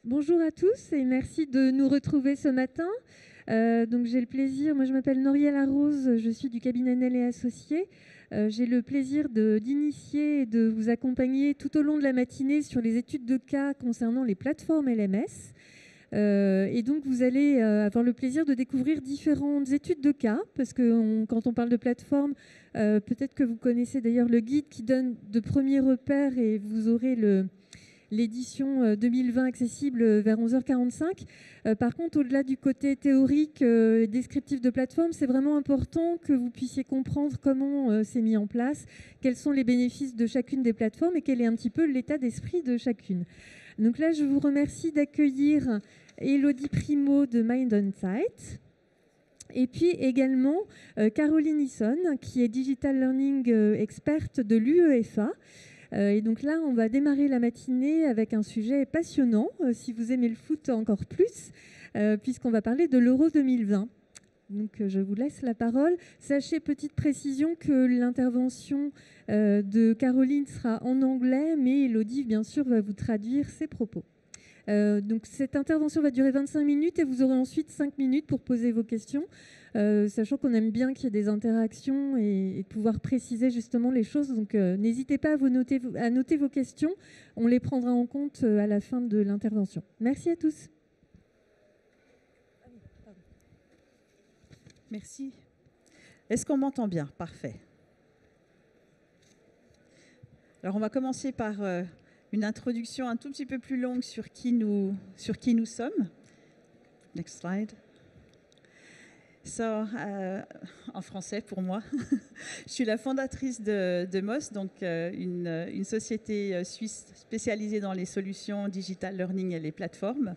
Bonjour à tous et merci de nous retrouver ce matin. Donc j'ai le plaisir, moi je m'appelle Noriel Arrose, je suis du cabinet Nel et Associés. J'ai le plaisir d'initier et de vous accompagner tout au long de la matinée sur les études de cas concernant les plateformes LMS. Et donc vous allez avoir le plaisir de découvrir différentes études de cas, parce que quand on parle de plateforme, peut-être que vous connaissez d'ailleurs le guide qui donne de premiers repères et vous aurez l'édition 2020 accessible vers 11h45. Par contre, au-delà du côté théorique et descriptif de plateforme, c'est vraiment important que vous puissiez comprendre comment c'est mis en place, quels sont les bénéfices de chacune des plateformes et quel est un petit peu l'état d'esprit de chacune. Donc là, je vous remercie d'accueillir Elodie Primo de MindOnSite. Et puis également Caroline Hisson, qui est Digital Learning experte de l'UEFA. Et donc là, on va démarrer la matinée avec un sujet passionnant, si vous aimez le foot encore plus, puisqu'on va parler de l'Euro 2020. Donc je vous laisse la parole. Sachez, petite précision, que l'intervention de Caroline sera en anglais, mais Elodie, bien sûr, va vous traduire ses propos. Donc cette intervention va durer 25 minutes et vous aurez ensuite 5 minutes pour poser vos questions, sachant qu'on aime bien qu'il y ait des interactions et pouvoir préciser justement les choses. Donc n'hésitez pas à noter vos questions, on les prendra en compte à la fin de l'intervention. Merci à tous. Merci. Est-ce qu'on m'entend bien? Parfait. Alors on va commencer par une introduction un tout petit peu plus longue sur qui nous sommes. Next slide. En français pour moi, je suis la fondatrice de MOS, donc une société suisse spécialisée dans les solutions digital learning et les plateformes.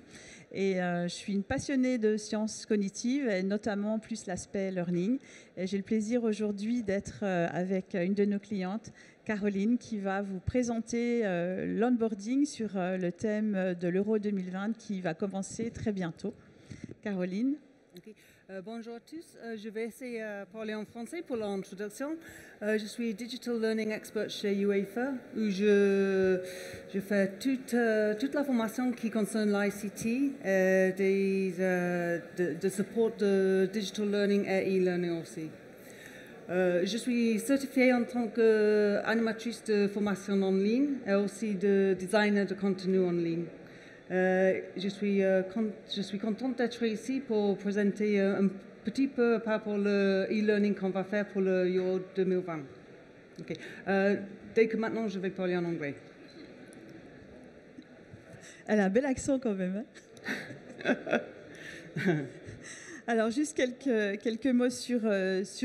Et je suis une passionnée de sciences cognitives, et notamment plus l'aspect learning. Et j'ai le plaisir aujourd'hui d'être avec une de nos clientes, Caroline, qui va vous présenter l'onboarding sur le thème de l'Euro 2020 qui va commencer très bientôt. Caroline. Okay. Bonjour à tous, je vais essayer de parler en français pour l'introduction. Je suis Digital Learning Expert chez UEFA, où je fais toute la formation qui concerne l'ICT, de support de Digital Learning et e-learning aussi. Je suis certifiée en tant qu'animatrice de formation en ligne et aussi de designer de contenu en ligne. Je suis contente d'être ici pour présenter un petit peu par rapport au e-learning qu'on va faire pour le Euro 2020. Okay. Dès que maintenant, je vais parler en anglais. Elle a un bel accent quand même. Hein. Alors, juste quelques mots sur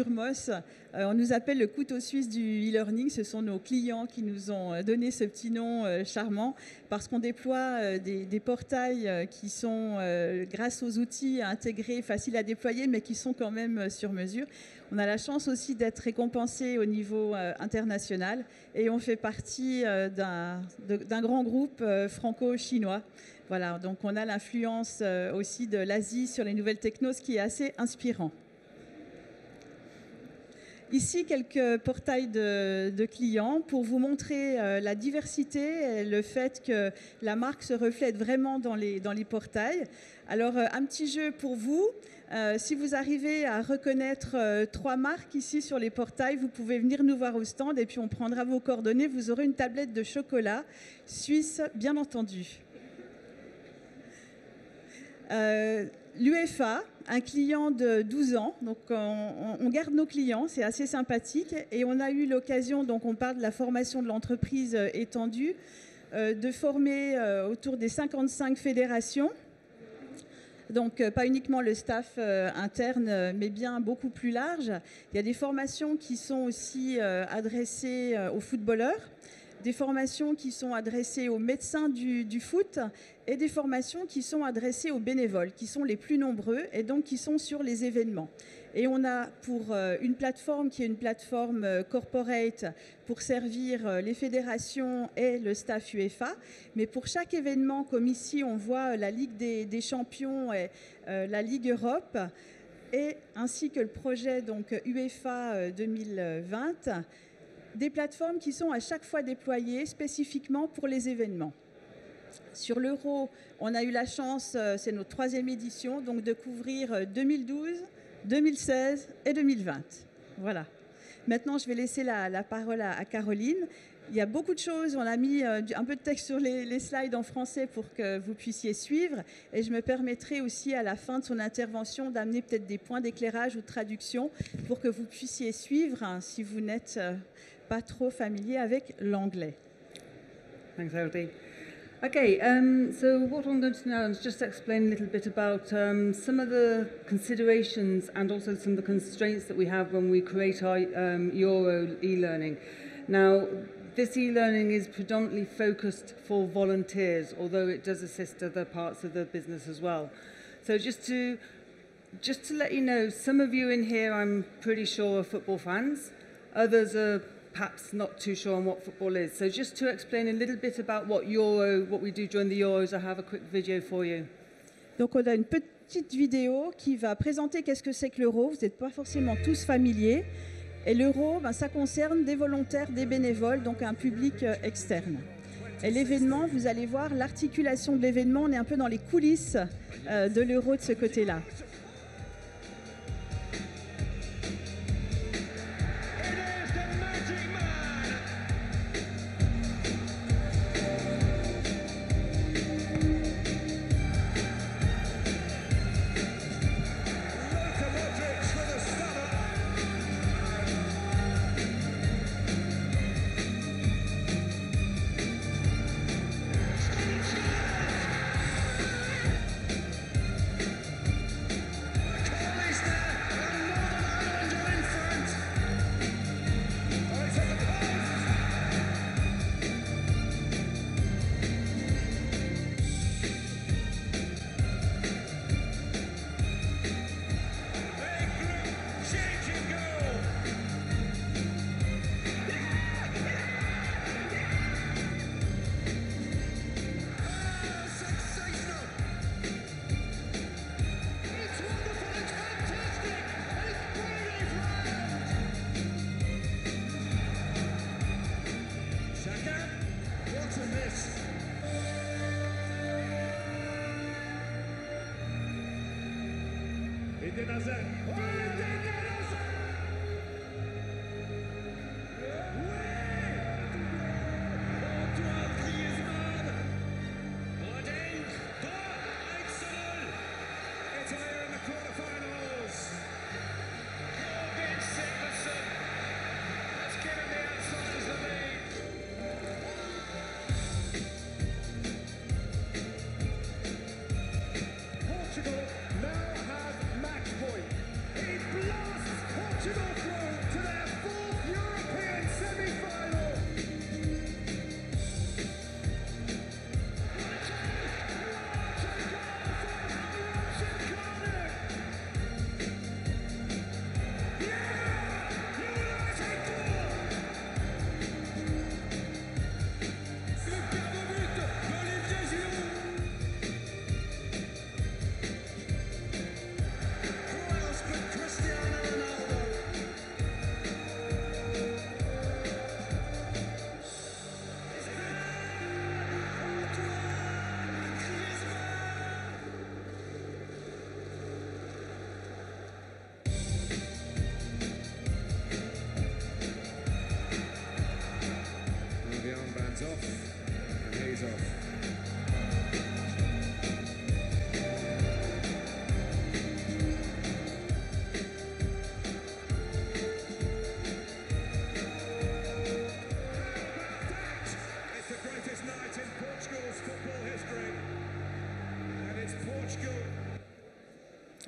MOS. On nous appelle le couteau suisse du e-learning. Ce sont nos clients qui nous ont donné ce petit nom charmant parce qu'on déploie des portails qui sont, grâce aux outils intégrés, faciles à déployer, mais qui sont quand même sur mesure. On a la chance aussi d'être récompensé au niveau international et on fait partie d'un grand groupe franco-chinois. Voilà, donc on a l'influence aussi de l'Asie sur les nouvelles technos, ce qui est assez inspirant. Ici, quelques portails de clients pour vous montrer la diversité et le fait que la marque se reflète vraiment dans les portails. Alors, un petit jeu pour vous. Si vous arrivez à reconnaître 3 marques ici sur les portails, vous pouvez venir nous voir au stand et puis on prendra vos coordonnées. Vous aurez une tablette de chocolat suisse, bien entendu. L'UEFA, un client de 12 ans, donc on garde nos clients, c'est assez sympathique. Et on a eu l'occasion, donc on parle de la formation de l'entreprise étendue, de former autour des 55 fédérations. Donc pas uniquement le staff interne, mais bien beaucoup plus large. Il y a des formations qui sont aussi adressées aux footballeurs, des formations qui sont adressées aux médecins du foot et des formations qui sont adressées aux bénévoles, qui sont les plus nombreux et donc qui sont sur les événements. Et on a pour une plateforme qui est une plateforme corporate pour servir les fédérations et le staff UEFA. Mais pour chaque événement, comme ici on voit la Ligue des champions et la Ligue Europe, et ainsi que le projet donc, UEFA 2020, des plateformes qui sont à chaque fois déployées spécifiquement pour les événements. Sur l'Euro, on a eu la chance, c'est notre 3e édition, donc de couvrir 2012, 2016 et 2020. Voilà. Maintenant, je vais laisser la parole à Caroline. Il y a beaucoup de choses, on a mis un peu de texte sur les slides en français pour que vous puissiez suivre. Et je me permettrai aussi à la fin de son intervention d'amener peut-être des points d'éclairage ou de traduction pour que vous puissiez suivre si vous n'êtes pas trop familier avec l'anglais. Thanks, Elodie. Okay, so what I'm going to do now is just explain a little bit about some of the considerations and also some of the constraints that we have when we create our Euro e-learning. Now, this e-learning is predominantly focused for volunteers, although it does assist other parts of the business as well. So just to let you know, some of you in here, I'm pretty sure, are football fans. Others are perhaps not too sure on what football is. So just to explain a little bit about what we do during the Euros, I have a quick video for you. Donc on a une petite vidéo qui va présenter qu'est-ce que c'est que l'Euro. Vous n'êtes pas forcément tous familiers. Et l'Euro, ça concerne des volontaires, des bénévoles, donc un public externe. Et l'événement, vous allez voir l'articulation de l'événement, on est un peu dans les coulisses de l'Euro de ce côté-là.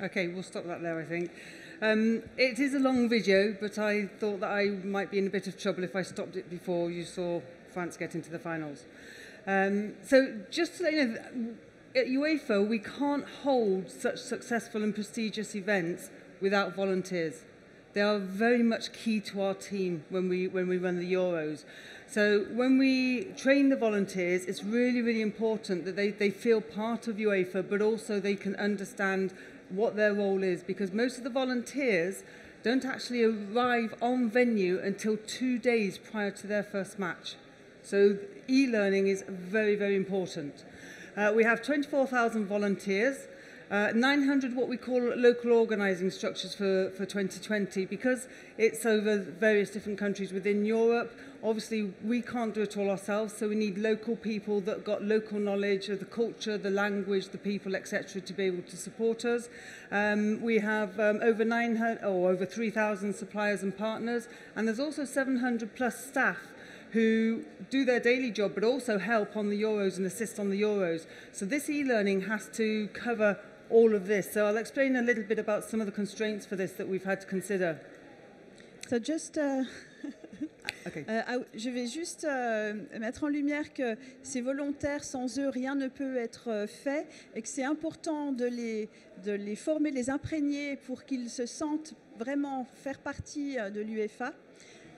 Okay, we'll stop that there, I think. It is a long video, but I thought that I might be in a bit of trouble if I stopped it before you saw France get into the finals. So just to let you know, at UEFA, we can't hold such successful and prestigious events without volunteers. They are very much key to our team when we run the Euros. So when we train the volunteers, it's really, really important that they feel part of UEFA, but also they can understand what their role is, because most of the volunteers don't actually arrive on venue until 2 days prior to their first match. So e-learning is very, very important. We have 24,000 volunteers, 900 what we call local organising structures for 2020, because it's over various different countries within Europe. Obviously, we can't do it all ourselves, so we need local people that got local knowledge of the culture, the language, the people, etc., to be able to support us. We have over 3,000 suppliers and partners, and there's also 700 plus staff who do their daily job but also help on the Euros and assist on the Euros. So this e-learning has to cover all of this. So I'll explain a little bit about some of the constraints for this that we've had to consider. So just, Okay. je vais juste mettre en lumière que ces volontaires, sans eux, rien ne peut être fait et que c'est important de les former, de les imprégner pour qu'ils se sentent vraiment faire partie de l'UEFA.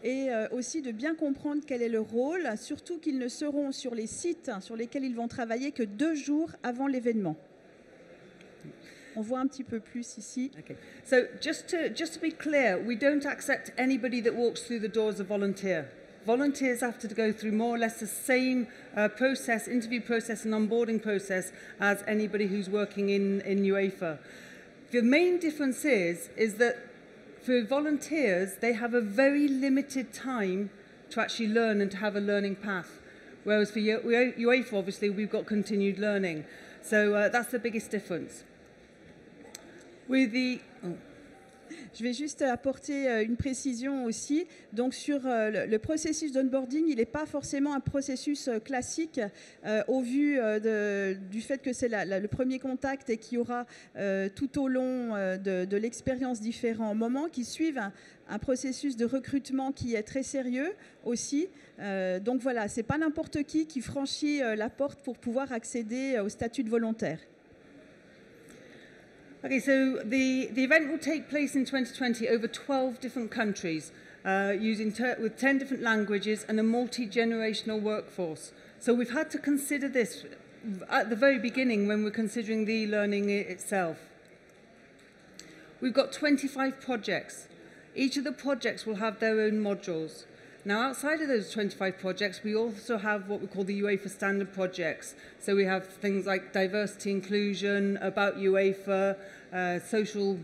Et aussi de bien comprendre quel est leur rôle, surtout qu'ils ne seront sur les sites sur lesquels ils vont travailler que 2 jours avant l'événement. On voit un petit peu plus ici. Okay. So just to be clear, we don't accept anybody that walks through the door as a volunteer. Volunteers have to go through more or less the same process, interview process and onboarding process as anybody who's working in UEFA. The main difference is that for volunteers, they have a very limited time to actually learn and to have a learning path. Whereas for UEFA, obviously, we've got continued learning. So that's the biggest difference. Je vais juste apporter une précision aussi. Donc sur le processus d'onboarding, il n'est pas forcément un processus classique au vu du fait que c'est le premier contact et qu'il y aura tout au long de l'expérience différents moments qui suivent un processus de recrutement qui est très sérieux aussi. Donc voilà, ce n'est pas n'importe qui franchit la porte pour pouvoir accéder au statut de volontaire. Okay, so the event will take place in 2020 over 12 different countries, with 10 different languages and a multi-generational workforce. So we've had to consider this at the very beginning when we're considering the e-learning itself. We've got 25 projects. Each of the projects will have their own modules. Now, outside of those 25 projects, we also have what we call the UEFA standard projects. So we have things like diversity, inclusion, about UEFA, social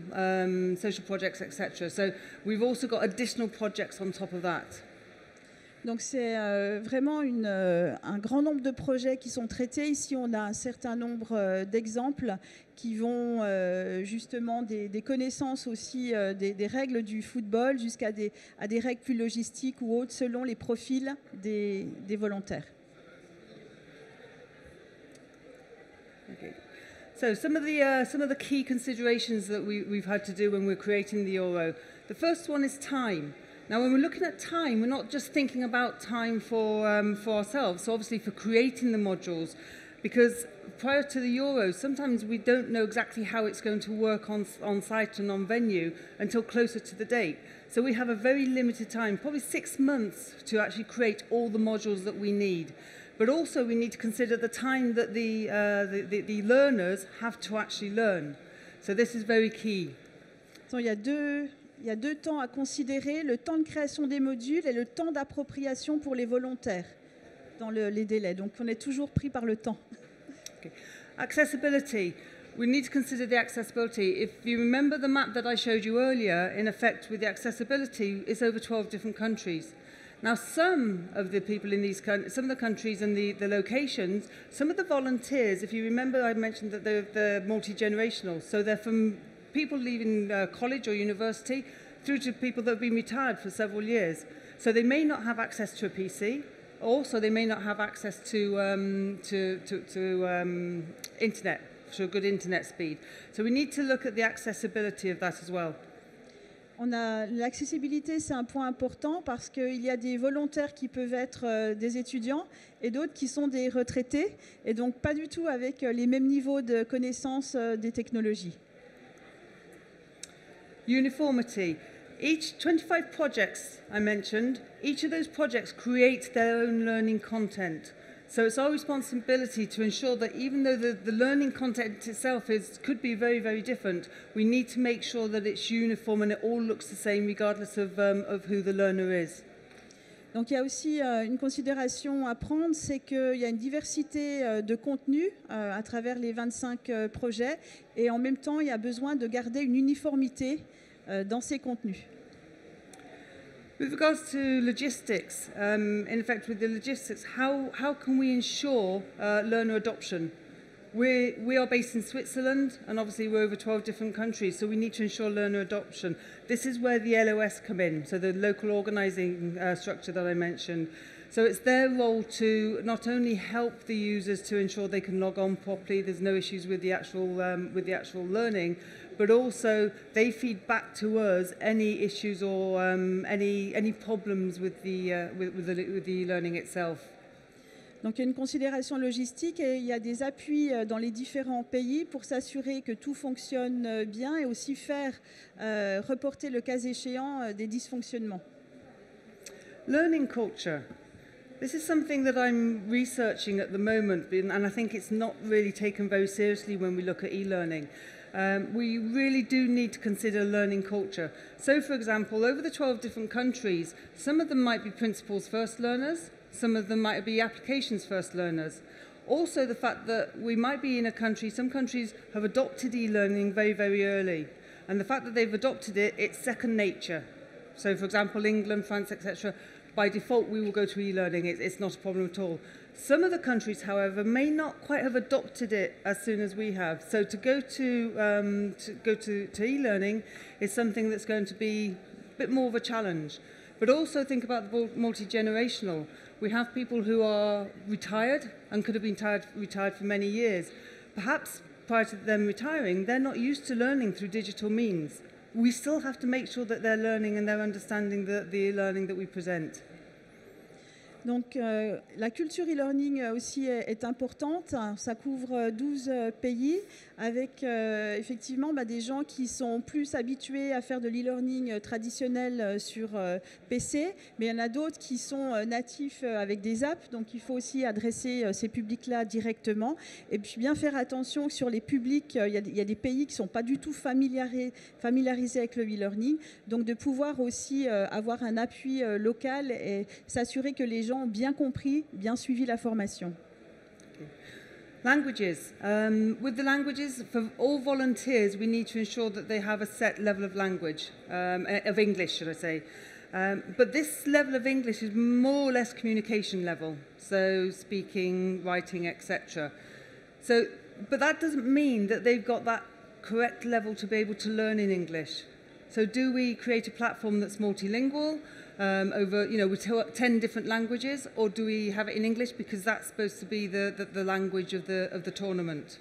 projects, etc. So we've also got additional projects on top of that. Donc c'est vraiment un grand nombre de projets qui sont traités. Ici, on a un certain nombre d'exemples qui vont justement des connaissances aussi des règles du football jusqu'à des règles plus logistiques ou autres selon les profils des volontaires. Okay. So some of the key considerations that we've had to do when we're creating the Euro. The first one is time. Now, when we're looking at time, we're not just thinking about time for ourselves, so obviously for creating the modules, because prior to the Euros, sometimes we don't know exactly how it's going to work on site and on venue until closer to the date. So we have a very limited time, probably 6 months, to actually create all the modules that we need. But also we need to consider the time that the learners have to actually learn. So this is very key. So il y a deux temps à considérer, le temps de création des modules et le temps d'appropriation pour les volontaires dans les délais. Donc on est toujours pris par le temps. Okay. Accessibility. We need to consider the accessibility. If you remember the map that I showed you earlier, in effect with the accessibility, it's over 12 different countries. Now some of the people in some of the countries and the locations, some of the volunteers, if you remember I mentioned that they're multi-generational, so they're from people leaving college or university through to people that have been retired for several years. So they may not have access to a PC, also they may not have access to internet, to a good internet speed. So we need to look at the accessibility of that as well. L'accessibilité, c'est un point important parce qu'il y a des volontaires qui peuvent être des étudiants et d'autres qui sont des retraités et donc pas du tout avec les mêmes niveaux de connaissance des technologies. Uniformity. Each 25 projects I mentioned, each of those projects create their own learning content. So it's our responsibility to ensure that even though the learning content itself could be very, very different, we need to make sure that it's uniform and it all looks the same regardless of who the learner is. Donc il y a aussi une considération à prendre, c'est qu'il y a une diversité de contenus à travers les 25 projets, et en même temps il y a besoin de garder une uniformité dans ces contenus. With regards to logistics, in fact with the logistics, how can we ensure learner adoption? We are based in Switzerland, and obviously we're over 12 different countries, so we need to ensure learner adoption. This is where the LOS come in, so the local organising structure that I mentioned. So it's their role to not only help the users to ensure they can log on properly, there's no issues with the actual learning, but also they feed back to us any issues or any problems with the learning itself. Donc il y a une considération logistique et il y a des appuis dans les différents pays pour s'assurer que tout fonctionne bien et aussi faire reporter le cas échéant des dysfonctionnements. Learning culture. This is something that I'm researching at the moment, and I think it's not really taken very seriously when we look at e-learning. We really do need to consider learning culture. So, for example, over the 12 different countries, some of them might be principles first learners, some of them might be applications first learners. Also, the fact that we might be in a country, some countries have adopted e-learning very, very early. And the fact that they've adopted it, it's second nature. So, for example, England, France, etc., by default, we will go to e-learning. It's not a problem at all. Some of the countries, however, may not quite have adopted it as soon as we have. So to go to e-learning is something that's going to be a bit more of a challenge. But also think about the multi-generational. We have people who are retired and could have been retired for many years. Perhaps prior to them retiring, they're not used to learning through digital means. We still have to make sure that they're learning and they're understanding the learning that we present. Donc la culture e-learning aussi est importante. Ça couvre 12 pays avec effectivement des gens qui sont plus habitués à faire de l'e-learning traditionnel sur PC, mais il y en a d'autres qui sont natifs avec des apps, donc il faut aussi adresser ces publics-là directement. Et puis bien faire attention sur les publics, il y a des pays qui ne sont pas du tout familiarisés avec le e-learning, donc de pouvoir aussi avoir un appui local et s'assurer que les gens ont bien compris, bien suivi la formation. Languages. With the languages, for all volunteers, we need to ensure that they have a set level of language, of English, should I say. But this level of English is more or less communication level, so speaking, writing, etc. So, but that doesn't mean that they've got that correct level to be able to learn in English. So do we create a platform that's multilingual, over, with 10 different languages, or do we have it in English because that's supposed to be the language of the tournament?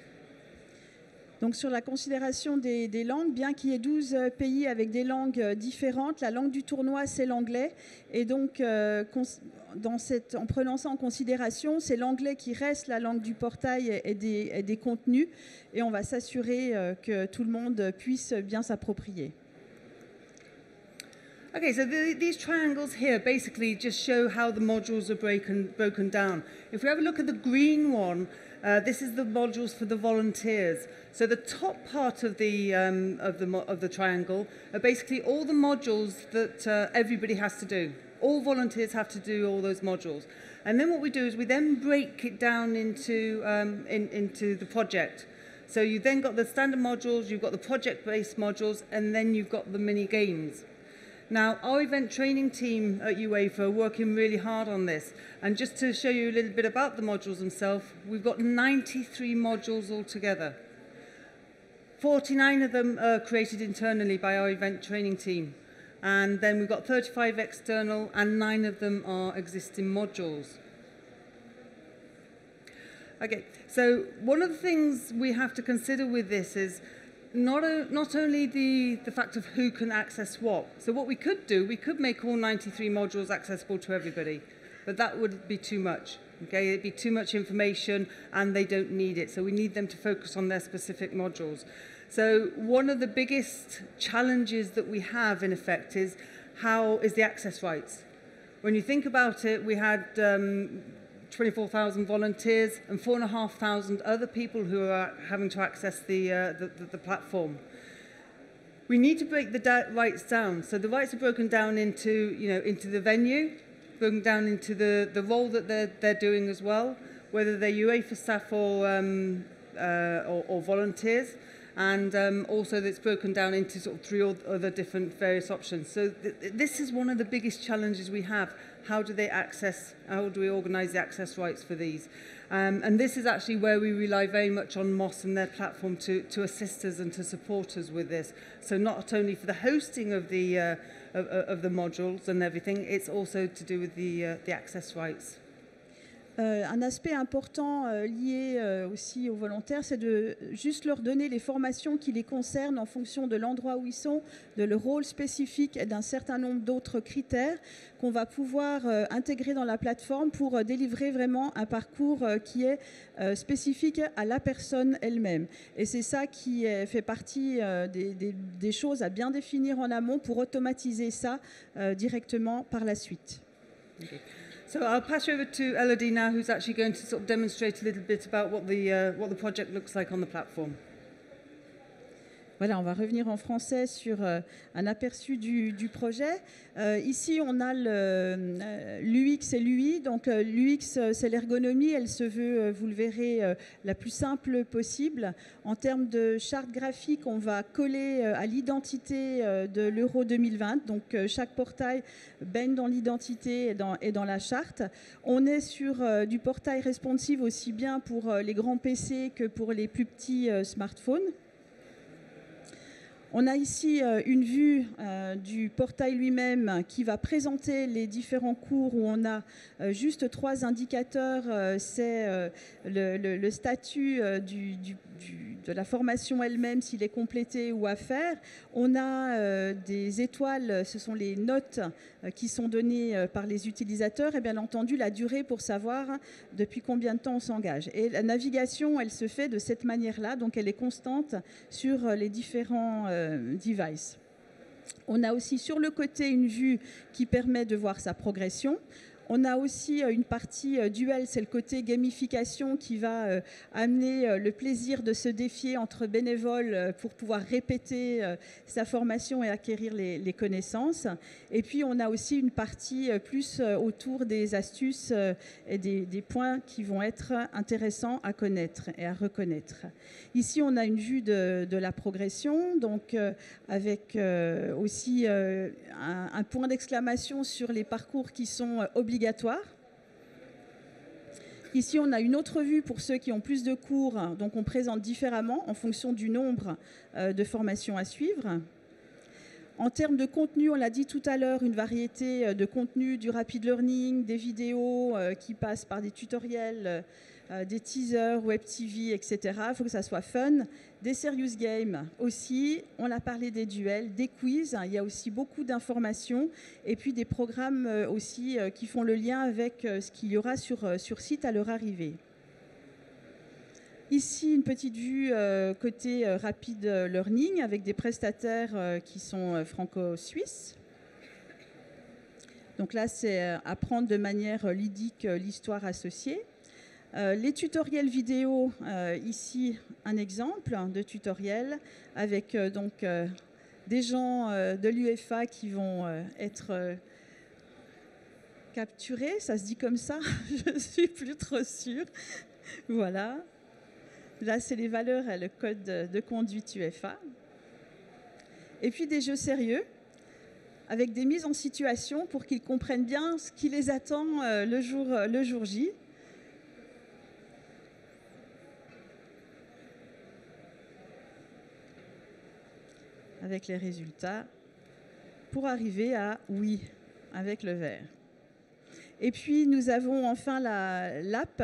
Donc sur la considération des langues, bien qu'il y ait 12 pays avec des langues différentes, la langue du tournoi c'est l'anglais, et donc en prenant ça en considération, c'est l'anglais qui reste la langue du portail et des contenus, et on va s'assurer que tout le monde puisse bien s'approprier. Okay, so these triangles here basically just show how the modules are broken down. If we have a look at the green one, this is the modules for the volunteers. So the top part of the triangle are basically all the modules that everybody has to do. All volunteers have to do all those modules. And then what we do is we then break it down into the project. So you've then got the standard modules, you've got the project-based modules, and then you've got the mini games. Now, our event training team at UEFA are working really hard on this. And just to show you a little bit about the modules themselves, we've got 93 modules altogether. 49 of them are created internally by our event training team. And then we've got 35 external, and 9 of them are existing modules. Okay, so one of the things we have to consider with this is not only the fact of who can access what. So what we could do, we could make all 93 modules accessible to everybody, but that would be too much. Okay, it'd be too much information and they don't need it. So we need them to focus on their specific modules. So one of the biggest challenges that we have in effect is the access rights. When you think about it, we had 24,000 volunteers and 4,500 other people who are having to access the platform. We need to break the rights down. So the rights are broken down into the venue, broken down into the role that they're doing as well, whether they're UEFA staff or volunteers, and also it's broken down into sort of 3 other different various options. So this is one of the biggest challenges we have. How do we organise the access rights for these? And this is actually where we rely very much on Moss and their platform to assist us and to support us with this. So not only for the hosting of the modules and everything, it's also to do with the access rights. Un aspect important lié aussi aux volontaires, c'est de juste leur donner les formations qui les concernent en fonction de l'endroit où ils sont, de leur rôle spécifique et d'un certain nombre d'autres critères qu'on va pouvoir intégrer dans la plateforme pour délivrer vraiment un parcours qui est spécifique à la personne elle-même. Et c'est ça qui fait partie des choses à bien définir en amont pour automatiser ça directement par la suite. Okay. So I'll pass you over to Elodie now, who's actually going to sort of demonstrate a little bit about what the project looks like on the platform. Voilà, on va revenir en français sur un aperçu du projet. Ici, on a l'UX et l'UI. Donc, l'UX, c'est l'ergonomie. Elle se veut, vous le verrez, la plus simple possible. En termes de charte graphique, on va coller à l'identité de l'Euro 2020. Donc, chaque portail baigne dans l'identité et dans la charte. On est sur du portail responsive aussi bien pour les grands PC que pour les plus petits smartphones. On a ici une vue du portail lui-même qui va présenter les différents cours où on a juste 3 indicateurs. C'est le statut de la formation elle-même, s'il est complété ou à faire. On a des étoiles, ce sont les notes qui sont données par les utilisateurs et bien entendu la durée pour savoir depuis combien de temps on s'engage. Et la navigation, elle se fait de cette manière-là, donc elle est constante sur les différents devices. On a aussi sur le côté une vue qui permet de voir sa progression. On a aussi une partie duel, c'est le côté gamification qui va amener le plaisir de se défier entre bénévoles pour pouvoir répéter sa formation et acquérir les connaissances. Et puis on a aussi une partie plus autour des astuces et des points qui vont être intéressants à connaître et à reconnaître. Ici on a une vue de la progression, donc avec aussi un point d'exclamation sur les parcours qui sont obligatoires. Ici, on a une autre vue pour ceux qui ont plus de cours, donc on présente différemment en fonction du nombre de formations à suivre. En termes de contenu, on l'a dit tout à l'heure, une variété de contenus, du rapid learning, des vidéos qui passent par des tutoriels, des teasers, web TV, etc. Il faut que ça soit fun. Des serious games aussi. On a parlé des duels, des quiz. Il y a aussi beaucoup d'informations. Et puis des programmes aussi qui font le lien avec ce qu'il y aura sur site à leur arrivée. Ici, une petite vue côté rapid learning avec des prestataires qui sont franco-suisses. Donc là, c'est apprendre de manière ludique l'histoire associée. Les tutoriels vidéo, ici un exemple de tutoriel avec donc des gens de l'UEFA qui vont être capturés, ça se dit comme ça, je ne suis plus trop sûre. Voilà. Là, c'est les valeurs et le code de conduite UEFA. Et puis des jeux sérieux avec des mises en situation pour qu'ils comprennent bien ce qui les attend le jour J. Avec les résultats pour arriver à oui avec le vert. Et puis nous avons enfin l'app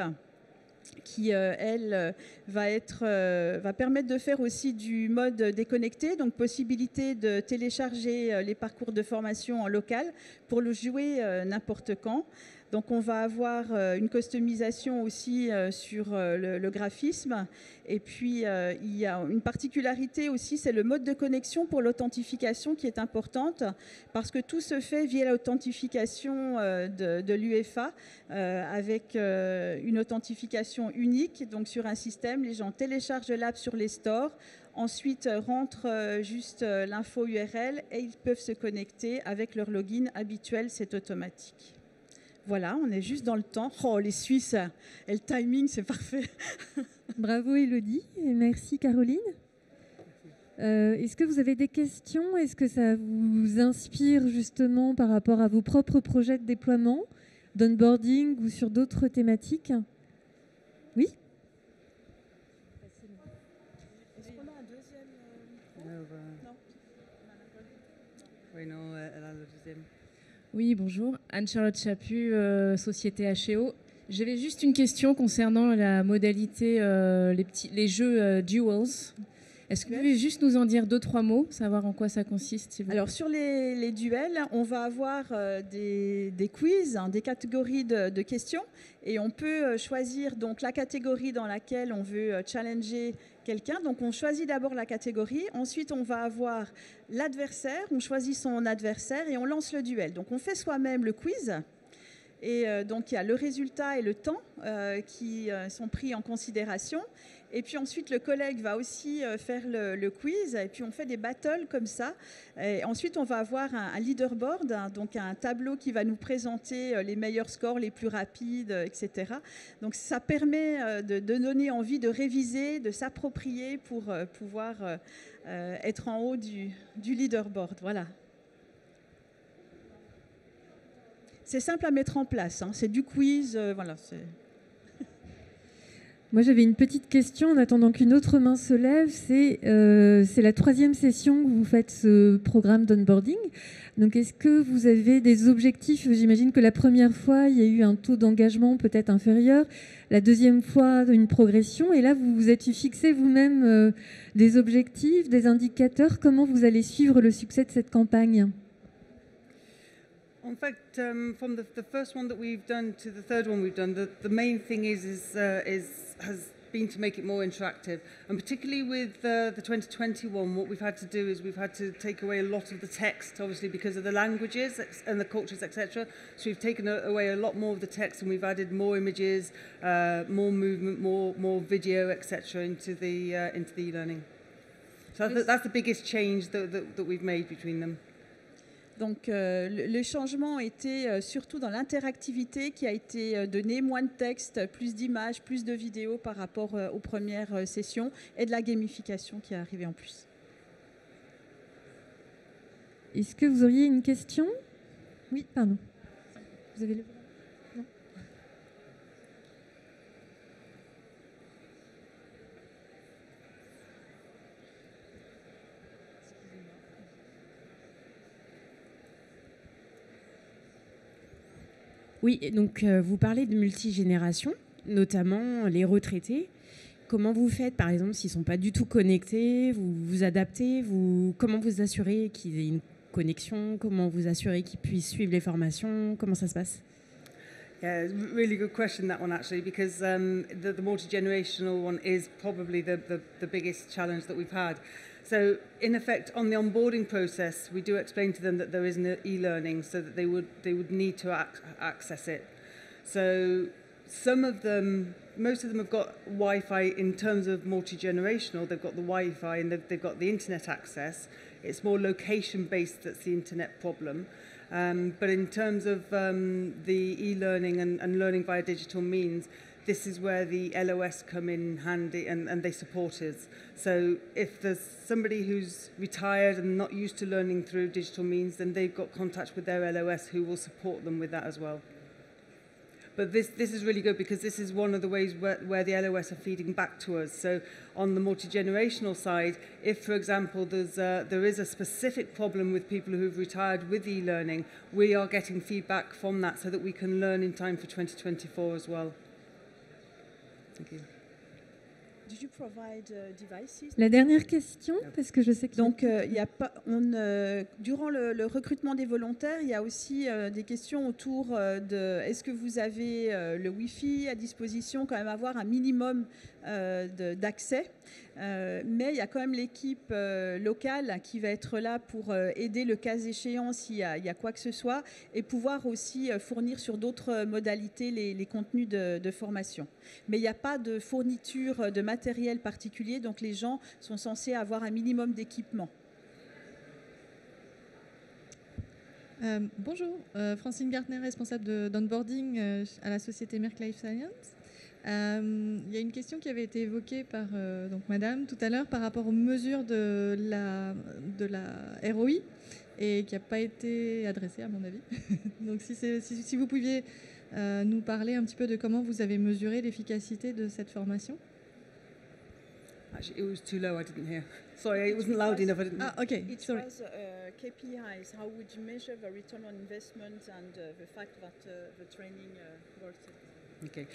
qui, elle, va permettre de faire aussi du mode déconnecté, donc possibilité de télécharger les parcours de formation en local pour le jouer n'importe quand. Donc on va avoir une customisation aussi sur le graphisme. Et puis il y a une particularité aussi, c'est le mode de connexion pour l'authentification qui est importante parce que tout se fait via l'authentification de l'UEFA avec une authentification unique. Donc sur un système, les gens téléchargent l'app sur les stores, ensuite rentrent juste l'info URL et ils peuvent se connecter avec leur login habituel, c'est automatique. Voilà, on est juste dans le temps. Oh, les Suisses, et le timing, c'est parfait. Bravo Élodie et merci Caroline. Est-ce que vous avez des questions? Est-ce que ça vous inspire justement par rapport à vos propres projets de déploiement, d'onboarding ou sur d'autres thématiques? Oui. Est-ce qu'on a un deuxième Non. Oui, non, elle a le deuxième. Oui, bonjour. Anne-Charlotte Chaput, Société HEO. J'avais juste une question concernant la modalité, les jeux duels. Est-ce que vous pouvez juste nous en dire 2-3 mots, savoir en quoi ça consiste? Alors sur les duels, on va avoir des quiz, des catégories de questions, et on peut choisir donc la catégorie dans laquelle on veut challenger quelqu'un. Donc on choisit d'abord la catégorie, ensuite on va avoir l'adversaire, on choisit son adversaire et on lance le duel. Donc on fait soi-même le quiz. Et donc il y a le résultat et le temps qui sont pris en considération. Et puis ensuite, le collègue va aussi faire le quiz. Et puis on fait des battles comme ça. Et ensuite, on va avoir un leaderboard, donc un tableau qui va nous présenter les meilleurs scores, les plus rapides, etc. Donc ça permet de donner envie de réviser, de s'approprier pour pouvoir être en haut du leaderboard. Voilà. C'est simple à mettre en place, hein. C'est du quiz, voilà. Moi, j'avais une petite question en attendant qu'une autre main se lève. C'est la 3e session que vous faites ce programme d'onboarding. Donc, est-ce que vous avez des objectifs? J'imagine que la première fois, il y a eu un taux d'engagement peut-être inférieur. La deuxième fois, une progression. Et là, vous vous êtes fixé vous-même des objectifs, des indicateurs. Comment vous allez suivre le succès de cette campagne? In fact, from the first one that we've done to the third one we've done, the main thing has been to make it more interactive, and particularly with the 2021, what we've had to do is we've had to take away a lot of the text, obviously because of the languages and the cultures, etc. So we've taken away a lot more of the text, and we've added more images, more movement, more video, etc. into the e-learning. So that's the biggest change that we've made between them. Donc le changement était surtout dans l'interactivité qui a été donnée, moins de texte, plus d'images, plus de vidéos par rapport aux premières sessions, et de la gamification qui est arrivée en plus. Est-ce que vous auriez une question? Oui, pardon. Vous avez le... Non. Oui, donc vous parlez de multigénération, notamment les retraités. Comment vous faites, par exemple, s'ils ne sont pas du tout connectés? Vous vous adaptez? Comment vous assurez qu'ils aient une connexion? Comment vous assurez qu'ils puissent suivre les formations? Comment ça se passe? Yeah, really good question, that one, actually, because the multi-generational one is probably the biggest challenge that we've had. So, in effect, on the onboarding process, we do explain to them that there is an e-learning, so that they would need to access it. So, most of them have got Wi-Fi in terms of multi-generational. They've got the Wi-Fi and they've got the internet access. It's more location-based that's the internet problem. But in terms of the e-learning and learning via digital means, this is where the LOS come in handy and they support us. So if there's somebody who's retired and not used to learning through digital means, then they've got contact with their LOS who will support them with that as well. But this is really good because this is one of the ways where the LOS are feeding back to us. So on the multi-generational side, if, for example, there is a specific problem with people who've retired with e-learning, we are getting feedback from that so that we can learn in time for 2024 as well. Thank you. Did you provide devices? La dernière question, parce que je sais que... Donc, durant le recrutement des volontaires, il y a aussi des questions autour de est-ce que vous avez le Wi-Fi à disposition, quand même avoir un minimum d'accès. Mais il y a quand même l'équipe locale qui va être là pour aider le cas échéant s'il y a quoi que ce soit et pouvoir aussi fournir sur d'autres modalités les contenus de formation. Mais il n'y a pas de fourniture de matériel particulier, donc les gens sont censés avoir un minimum d'équipement. Bonjour, Francine Gartner, responsable d'onboarding à la société Merck Life Science. Il y a une question qui avait été évoquée par donc Madame tout à l'heure par rapport aux mesures de la ROI et qui n'a pas été adressée à mon avis. Donc si vous pouviez nous parler un petit peu de comment vous avez mesuré l'efficacité de cette formation. Actually, it was too low, I didn't hear. Sorry, it wasn't loud enough, I didn't... Okay, It sorry. was KPIs. How would you measure the return on investment and the fact that the training worked? Okay.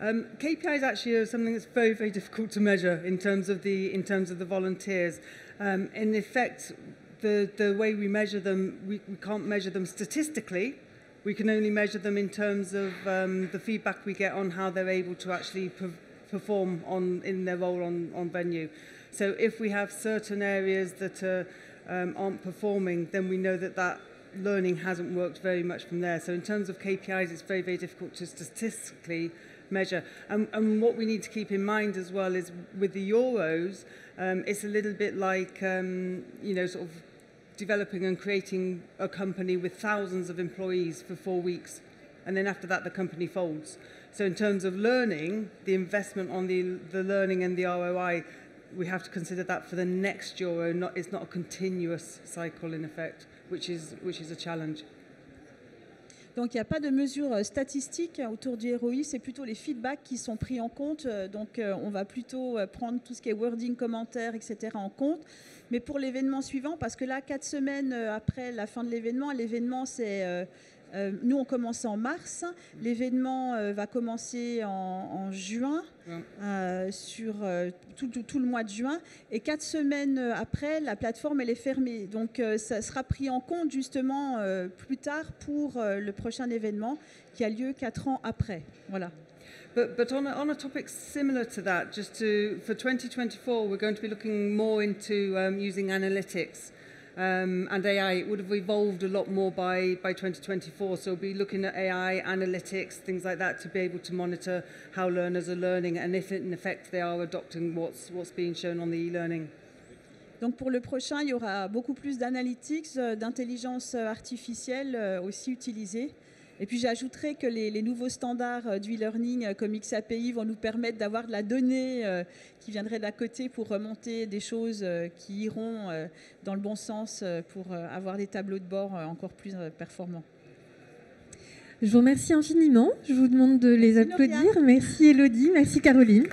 KPIs actually are something that's very, very difficult to measure in terms of the volunteers. In effect, the way we measure them, we can't measure them statistically. We can only measure them in terms of the feedback we get on how they're able to actually perform in their role on venue. So if we have certain areas that aren't performing, then we know that learning hasn't worked very much from there. So in terms of KPIs, it's very, very difficult to statistically measure. And what we need to keep in mind as well is with the Euros, it's a little bit like, sort of developing and creating a company with thousands of employees for 4 weeks. And then after that, the company folds. So in terms of learning, the investment on the learning and the ROI, we have to consider that for the next Euro. It's not a continuous cycle in effect, which is a challenge. Donc il n'y a pas de mesures statistiques autour du ROI, c'est plutôt les feedbacks qui sont pris en compte. Donc on va plutôt prendre tout ce qui est wording, commentaires, etc. en compte. Mais pour l'événement suivant, parce que là, 4 semaines après la fin de l'événement c'est... nous, on commence en mars. L'événement va commencer en juin, sur tout le mois de juin. Et 4 semaines après, la plateforme elle est fermée. Donc, ça sera pris en compte justement plus tard pour le prochain événement qui a lieu 4 ans après. Voilà. But on a topic similar to that, for 2024, we're going to be looking more into using analytics. And AI, it would have evolved a lot more by 2024. So we'll be looking at AI, analytics, things like that to be able to monitor how learners are learning and if in effect they are adopting what's being shown on the e-learning. Donc pour le prochain, il y aura beaucoup plus d'analytics, d'intelligence artificielle aussi utilisée. Et puis j'ajouterai que les nouveaux standards du e-learning comme XAPI vont nous permettre d'avoir de la donnée qui viendrait d'à côté pour remonter des choses qui iront dans le bon sens pour avoir des tableaux de bord encore plus performants. Je vous remercie infiniment. Je vous demande de les applaudir. Merci Elodie, merci Caroline.